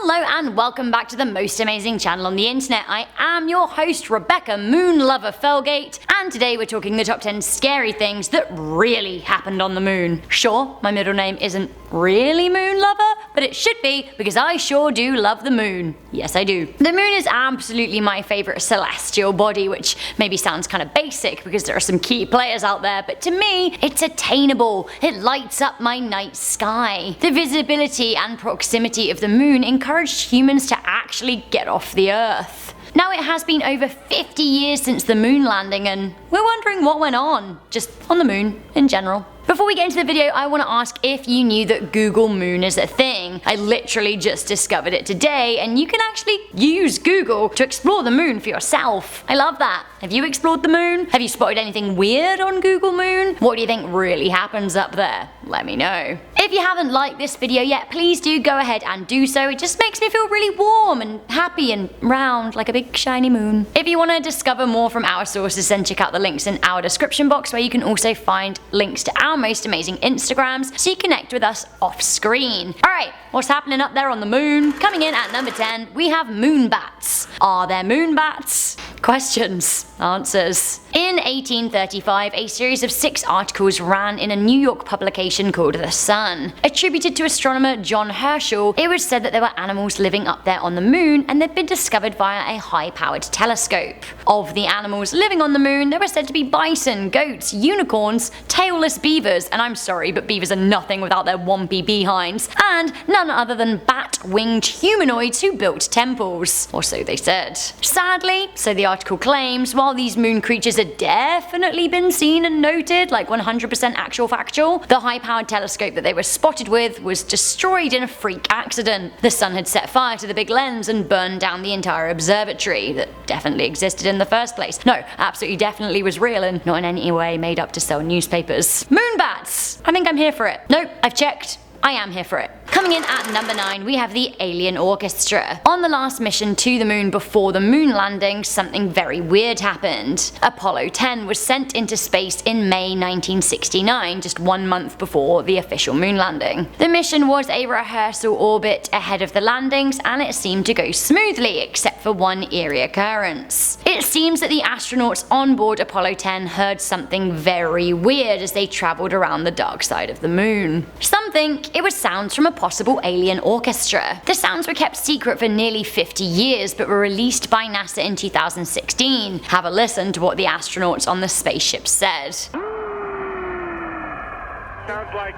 Hello and welcome back to the most amazing channel on the internet. I am your host Rebecca Moon Lover Felgate, and today we're talking the top 10 scary things that really happened on the moon. Sure, my middle name isn't really Moon Lover, but it should be because I sure do love the moon. Yes, I do. The moon is absolutely my favorite celestial body, which maybe sounds kind of basic because there are some key players out there, but to me, it's attainable. It lights up my night sky. The visibility and proximity of the moon encouraged humans to actually get off the Earth. Now, it has been over 50 years since the moon landing, and we're wondering what went on, just on the moon in general. Before we get into the video, I want to ask if you knew that Google Moon is a thing. I literally just discovered it today, and you can actually use Google to explore the moon for yourself. I love that. Have you explored the moon? Have you spotted anything weird on Google Moon? What do you think really happens up there? Let me know. If you haven't liked this video yet, please do go ahead and do so. It just makes me feel really warm and happy and round like a big shiny moon. If you want to discover more from our sources, then check out the links in our description box, where you can also find links to our most amazing Instagrams so you connect with us off screen. Alright, what's happening up there on the moon? Coming in at number 10, we have moon bats. Are there moon bats? Questions, answers. In 1835, a series of 6 articles ran in a New York publication called The Sun. Attributed to astronomer John Herschel, it was said that there were animals living up there on the moon, and they'd been discovered via a high-powered telescope. Of the animals living on the moon, there were said to be bison, goats, unicorns, tailless beavers, and I'm sorry, but beavers are nothing without their wompy behinds, and none other than bat-winged humanoids who built temples. Or so they said. Sadly, so the article claims, while these moon creatures had definitely been seen and noted, like 100% actual factual, the high-powered telescope that they were spotted with was destroyed in a freak accident. The sun had set fire to the big lens and burned down the entire observatory that definitely existed in the first place. No, absolutely definitely was real and not in any way made up to sell newspapers. Moon bats! I think I'm here for it. Nope, I've checked. I am here for it. Coming in at number 9, we have the Alien Orchestra. On the last mission to the moon before the moon landing, something very weird happened. Apollo 10 was sent into space in May 1969, just 1 month before the official moon landing. The mission was a rehearsal orbit ahead of the landings, and it seemed to go smoothly, except for one eerie occurrence. It seems that the astronauts on board Apollo 10 heard something very weird as they travelled around the dark side of the moon. Some think it was sounds from a possible alien orchestra. The sounds were kept secret for nearly 50 years, but were released by NASA in 2016. Have a listen to what the astronauts on the spaceship said. Sounds like,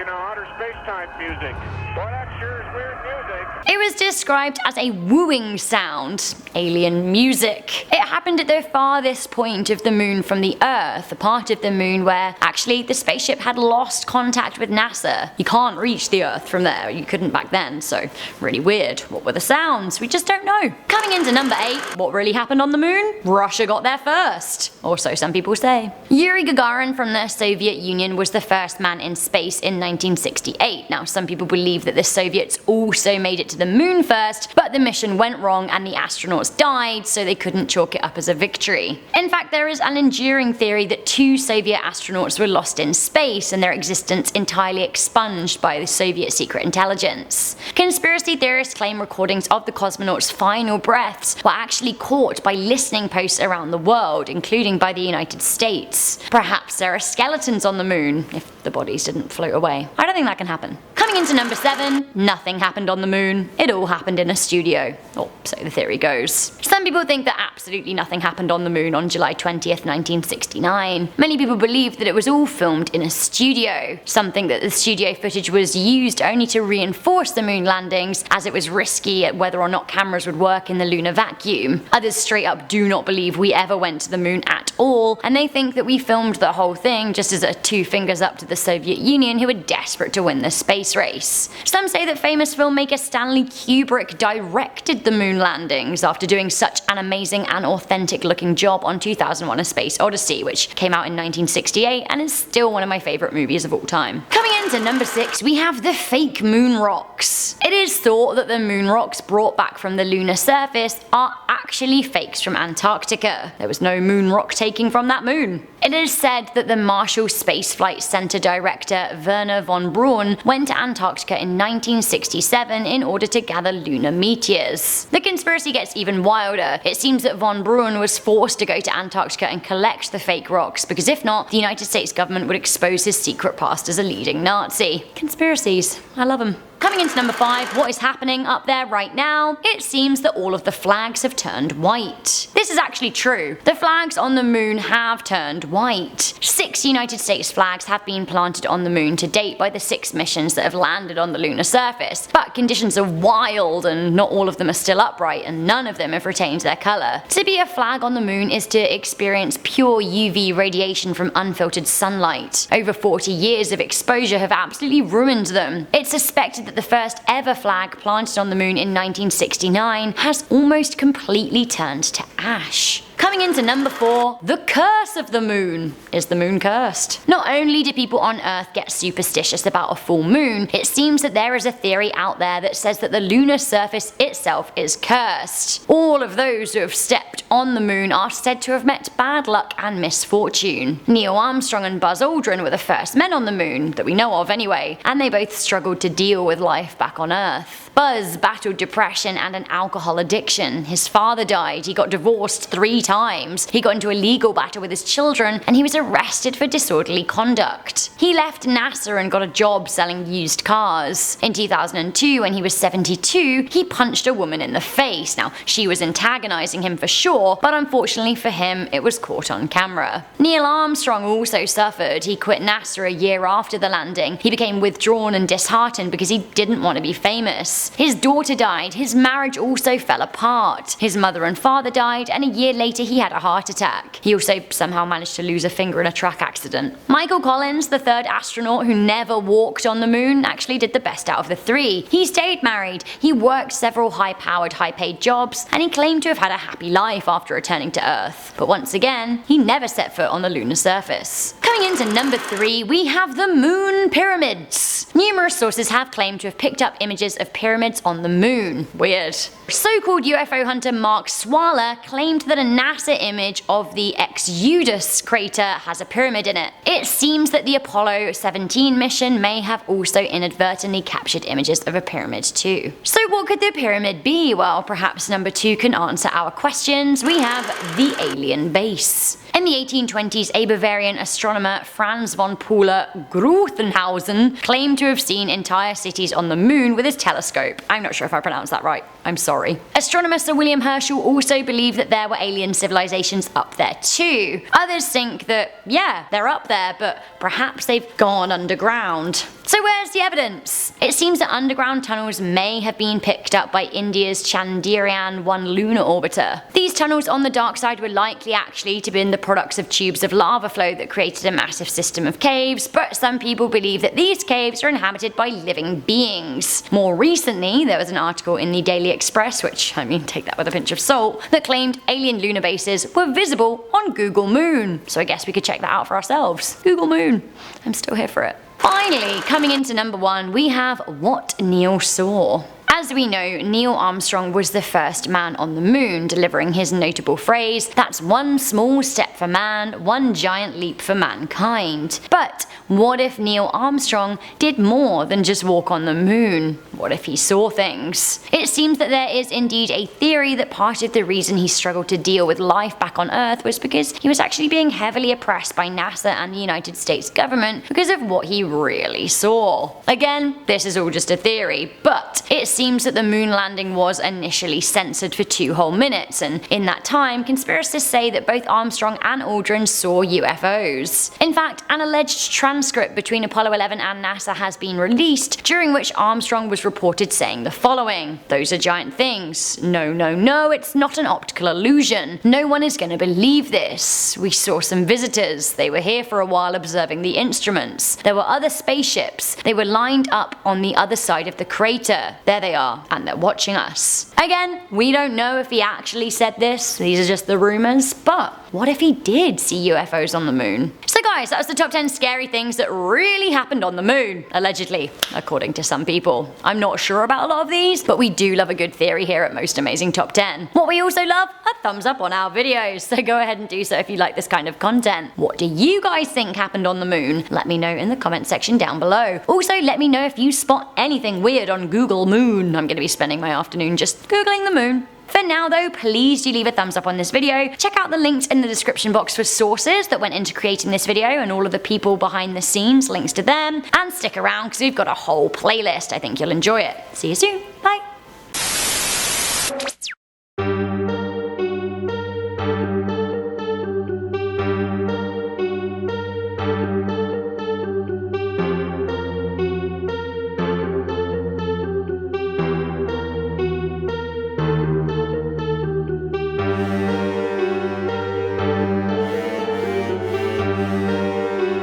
outer space type music. Boy, that sure is weird music. It was described as a wooing sound, alien music. It happened at the farthest point of the moon from the Earth, a part of the moon where actually the spaceship had lost contact with NASA. You can't reach the Earth from there, you couldn't back then, so really weird. What were the sounds? We just don't know. Coming into number 8, what really happened on the moon? Russia got there first, or so some people say. Yuri Gagarin from the Soviet Union was the first man in space in 1968. Now, some people believe that the Soviets also made it to the moon first, but the mission went wrong and the astronauts died, so they couldn't chalk it up as a victory. In fact, there is an enduring theory that 2 Soviet astronauts were lost in space and their existence entirely expunged by the Soviet secret intelligence. Conspiracy theorists claim recordings of the cosmonauts' final breaths were actually caught by listening posts around the world, including by the United States. Perhaps there are skeletons on the moon, if the bodies didn't float away. I don't think that can happen. Coming into number 7, nothing happened on the moon. It all happened in a studio. Or so the theory goes. Some people think that absolutely nothing happened on the moon on July 20th, 1969. Many people believe that it was all filmed in a studio. Some think that the studio footage was used only to reinforce the moon landings, as it was risky at whether or not cameras would work in the lunar vacuum. Others straight up do not believe we ever went to the moon at all, and they think that we filmed the whole thing just as a 2 fingers up to the Soviet Union, who were desperate to win the space race. Some say that famous filmmaker Stanley Kubrick directed the moon landings after doing such an amazing and authentic looking job on 2001: A Space Odyssey, which came out in 1968 and is still one of my favourite movies of all time. Coming in on to number 6, we have the fake moon rocks. It is thought that the moon rocks brought back from the lunar surface are actually fakes from Antarctica. There was no moon rock taking from that moon. It is said that the Marshall Space Flight Center director Werner von Braun went to Antarctica in 1967 in order to gather lunar meteors. The conspiracy gets even wilder. It seems that von Braun was forced to go to Antarctica and collect the fake rocks, because if not, the United States government would expose his secret past as a leading Nazi. Conspiracies. I love them. Coming into number 5, what is happening up there right now? It seems that all of the flags have turned white. This is actually true. The flags on the moon have turned white. 6 United States flags have been planted on the moon to date by the 6 missions that have landed on the lunar surface, but conditions are wild and not all of them are still upright, and none of them have retained their colour. To be a flag on the moon is to experience pure UV radiation from unfiltered sunlight. Over 40 years of exposure have absolutely ruined them. It's suspected that the first ever flag planted on the moon in 1969 has almost completely turned to ash. Coming into number 4, the curse of the moon. Is the moon cursed? Not only do people on Earth get superstitious about a full moon, it seems that there is a theory out there that says that the lunar surface itself is cursed. All of those who have stepped on the moon are said to have met bad luck and misfortune. Neil Armstrong and Buzz Aldrin were the first men on the moon, that we know of anyway, and they both struggled to deal with life back on Earth. Buzz battled depression and an alcohol addiction. His father died, he got divorced 3 times, he got into a legal battle with his children, and he was arrested for disorderly conduct. He left NASA and got a job selling used cars. In 2002, when he was 72, he punched a woman in the face. Now, she was antagonizing him for sure, but unfortunately for him, it was caught on camera. Neil Armstrong also suffered. He quit NASA a year after the landing. He became withdrawn and disheartened because he didn't want to be famous. His daughter died, his marriage also fell apart. His mother and father died, and a year later he had a heart attack. He also somehow managed to lose a finger in a track accident. Michael Collins, the 3rd astronaut who never walked on the moon, actually did the best out of the 3. He stayed married, he worked several high-powered, high-paid jobs, and he claimed to have had a happy life after returning to Earth. But once again, he never set foot on the lunar surface. Coming into number 3, we have the moon pyramids. Numerous sources have claimed to have picked up images of pyramids on the moon. Weird. So-called UFO hunter Mark Swala claimed that a NASA image of the Exodus crater has a pyramid in it. It seems that the Apollo 17 mission may have also inadvertently captured images of a pyramid too. So what could the pyramid be? Well, perhaps number 2 can answer our questions. We have the alien base. In the 1820s, a Bavarian astronomer Franz von Pula-Grothenhausen claimed to have seen entire cities on the moon with his telescope. I'm not sure if I pronounced that right. I'm sorry. Astronomer Sir William Herschel also believed that there were alien civilizations up there too. Others think that, yeah, they're up there, but perhaps they've gone underground. So where's the evidence? It seems that underground tunnels may have been picked up by India's Chandrayaan-1 lunar orbiter. These tunnels on the dark side were likely actually to have been the products of tubes of lava flow that created a massive system of caves, but some people believe that these caves are inhabited by living beings. More recently, there was an article in the Daily Express, which, I mean, take that with a pinch of salt, that claimed alien lunar bases were visible on Google Moon. So I guess we could check that out for ourselves. Google Moon. I'm still here for it. Finally, coming into number 1, we have what Neil saw. As we know, Neil Armstrong was the first man on the moon, delivering his notable phrase, "That's one small step for man, one giant leap for mankind." But what if Neil Armstrong did more than just walk on the moon? What if he saw things? It seems that there is indeed a theory that part of the reason he struggled to deal with life back on Earth was because he was actually being heavily oppressed by NASA and the United States government because of what he really saw. Again, this is all just a theory, but it seems that the moon landing was initially censored for 2 whole minutes, and in that time, conspiracists say that both Armstrong and Aldrin saw UFOs. In fact, an alleged transcript between Apollo 11 and NASA has been released, during which Armstrong was reported saying the following: "Those are giant things. No, no, no, it's not an optical illusion. No one is going to believe this. We saw some visitors. They were here for a while observing the instruments. There were other spaceships. They were lined up on the other side of the crater. There they are, and they're watching us. Again, we don't know if he actually said this, these are just the rumors, but what if he did see UFOs on the moon? So guys, that was the top 10 scary things that really happened on the moon, allegedly, according to some people. I'm not sure about a lot of these, but we do love a good theory here at Most Amazing Top 10. What we also love? A thumbs up on our videos, so go ahead and do so if you like this kind of content. What do you guys think happened on the moon? Let me know in the comment section down below. Also, let me know if you spot anything weird on Google Moon. I'm gonna be spending my afternoon just Googling the moon. For now though, please do leave a thumbs up on this video. Check out the links in the description box for sources that went into creating this video and all of the people behind the scenes, links to them, and stick around because we've got a whole playlist. I think you'll enjoy it. See you soon, bye!